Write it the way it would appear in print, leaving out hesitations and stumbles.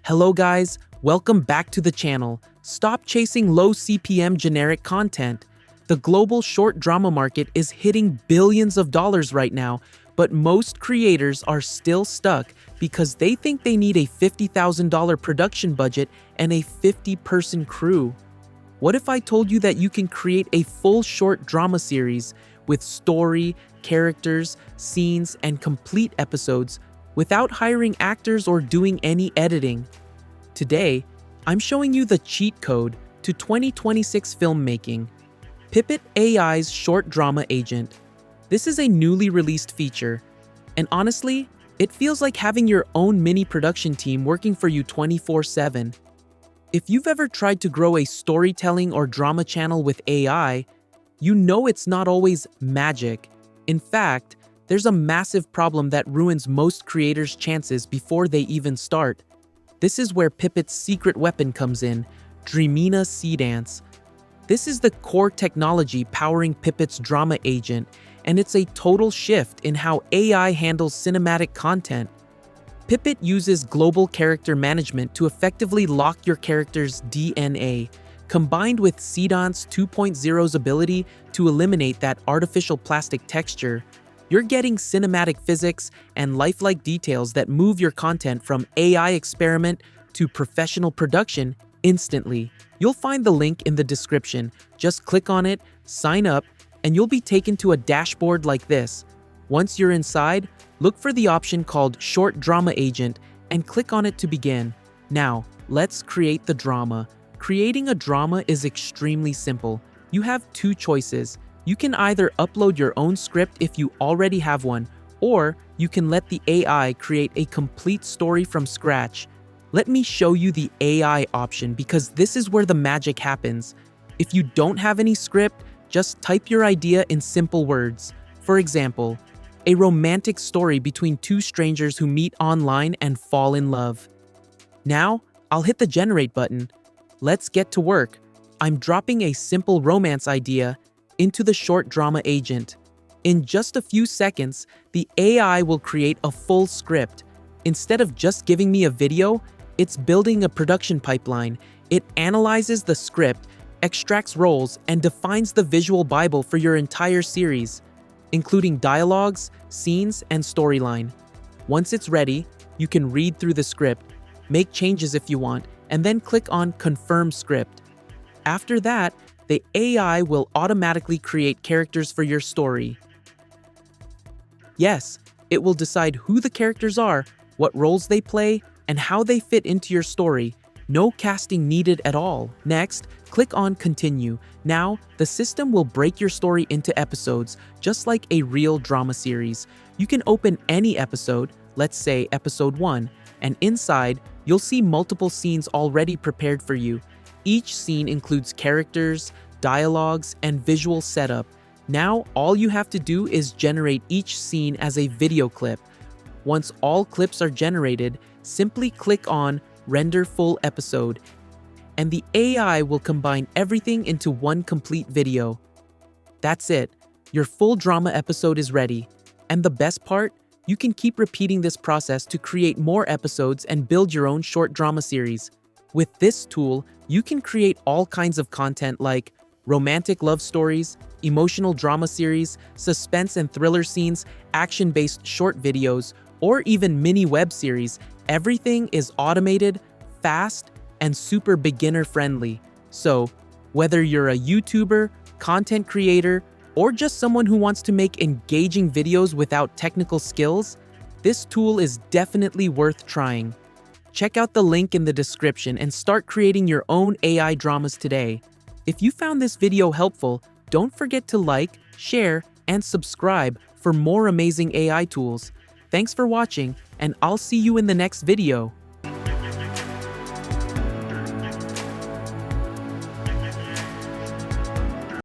Hello guys, welcome back to the channel. Stop chasing low CPM generic content. The global short drama market is hitting billions of dollars right now, but most creators are still stuck because they think they need a $50,000 production budget and a 50-person crew. What if I told you that you can create a full short drama series with story, characters, scenes, and complete episodes without hiring actors or doing any editing? Today, I'm showing you the cheat code to 2026 filmmaking. Pippit AI's short drama agent. This is a newly released feature, and honestly, it feels like having your own mini production team working for you 24/7. If you've ever tried to grow a storytelling or drama channel with AI, you know it's not always magic. In fact, there's a massive problem that ruins most creators' chances before they even start. This is where Pippit's secret weapon comes in, Dreamina Seedance. This is the core technology powering Pippit's drama agent, and it's a total shift in how AI handles cinematic content. Pippit uses global character management to effectively lock your character's DNA, combined with Seedance 2.0's ability to eliminate that artificial plastic texture. You're getting cinematic physics and lifelike details that move your content from AI experiment to professional production instantly. You'll find the link in the description. Just click on it, sign up, and you'll be taken to a dashboard like this. Once you're inside, look for the option called Short Drama Agent and click on it to begin. Now, let's create the drama. Creating a drama is extremely simple. You have two choices. You can either upload your own script if you already have one, or you can let the AI create a complete story from scratch. Let me show you the AI option because this is where the magic happens. If you don't have any script, just type your idea in simple words. For example, a romantic story between two strangers who meet online and fall in love. Now, I'll hit the generate button. Let's get to work. I'm dropping a simple romance idea into the short drama agent. In just a few seconds, the AI will create a full script. Instead of just giving me a video, it's building a production pipeline. It analyzes the script, extracts roles, and defines the visual Bible for your entire series, including dialogues, scenes, and storyline. Once it's ready, you can read through the script, make changes if you want, and then click on Confirm Script. After that, the AI will automatically create characters for your story. Yes, it will decide who the characters are, what roles they play, and how they fit into your story. No casting needed at all. Next, click on Continue. Now, the system will break your story into episodes, just like a real drama series. You can open any episode, let's say episode 1, and inside, you'll see multiple scenes already prepared for you. Each scene includes characters, dialogues, and visual setup. Now, all you have to do is generate each scene as a video clip. Once all clips are generated, simply click on Render Full Episode, and the AI will combine everything into one complete video. That's it. Your full drama episode is ready. And the best part? You can keep repeating this process to create more episodes and build your own short drama series. With this tool, you can create all kinds of content like romantic love stories, emotional drama series, suspense and thriller scenes, action-based short videos, or even mini web series. Everything is automated, fast, and super beginner-friendly. So, whether you're a YouTuber, content creator, or just someone who wants to make engaging videos without technical skills, this tool is definitely worth trying. Check out the link in the description and start creating your own AI dramas today. If you found this video helpful, don't forget to like, share, and subscribe for more amazing AI tools. Thanks for watching, and I'll see you in the next video.